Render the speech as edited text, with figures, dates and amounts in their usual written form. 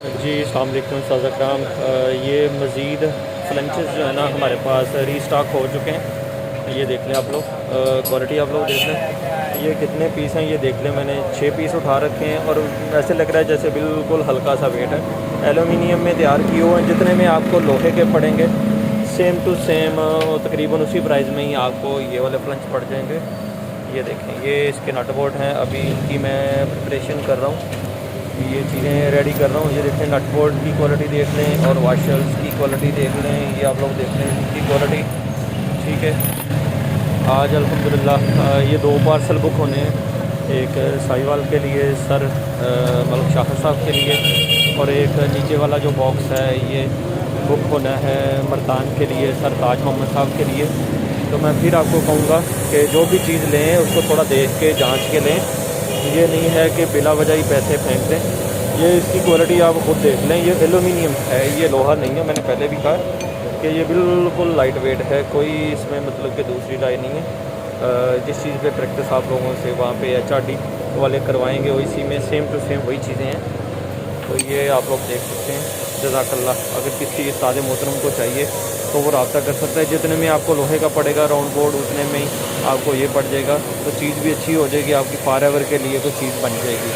जी अस्सलाम वालेकुम साज़ा कराम। ये मज़ीद फ्लंचेस जो है ना हमारे पास रीस्टॉक हो चुके हैं। ये देख लें आप लोग, क्वालिटी आप लोग देख लें। ये कितने पीस हैं ये देख लें। मैंने 6 पीस उठा रखे हैं और ऐसे लग रहा है जैसे बिल्कुल हल्का सा वेट है। एलुमिनियम में तैयार किए हुए हैं। जितने में आपको लोहे के पड़ेंगे सेम टू सेम तकरीबन उसी प्राइस में ही आपको ये वाले फ्लंच पड़ जाएंगे। ये देखें, ये इसके नट बोल्ट हैं। अभी इनकी मैं प्रिपरेशन कर रहा हूँ, ये चीज़ें रेडी कर रहा हूँ। ये देखें, नट बोल्ट की क्वालिटी देख लें और वाशर्स की क्वालिटी देख लें। ये आप लोग देख लें इनकी क्वालिटी। ठीक है, आज अल्हम्दुलिल्लाह ये 2 पार्सल बुक होने हैं। एक साहिवाल के लिए सर मलिक शाह साहब के लिए, और एक नीचे वाला जो बॉक्स है ये बुक होना है मर्दान के लिए, सर ताज मोहम्मद साहब के लिए। तो मैं फिर आपको कहूँगा कि जो भी चीज़ लें उसको थोड़ा देख के जांच के लें। ये नहीं है कि बिला वजह ही पैसे फेंक दें। ये इसकी क्वालिटी आप खुद देख लें। ये एलुमिनियम है, ये लोहा नहीं है। मैंने पहले भी कहा कि ये बिल्कुल लाइट वेट है, कोई इसमें मतलब कि दूसरी राय नहीं है। जिस चीज़ पे प्रैक्टिस आप लोगों से वहाँ पे HRD वाले करवाएंगे वो इसी में सेम टू सेम वही चीज़ें हैं। तो ये आप लोग देख सकते हैं। जज़ाकल्लाह। अगर किसी सादे मोहतरम को चाहिए तो वो रब्ता कर सकता है। जितने में आपको लोहे का पड़ेगा राउंड बोर्ड, उतने में ही आपको ये पड़ जाएगा। तो चीज़ भी अच्छी हो जाएगी, आपकी फॉर एवर के लिए कोई चीज़ बन जाएगी।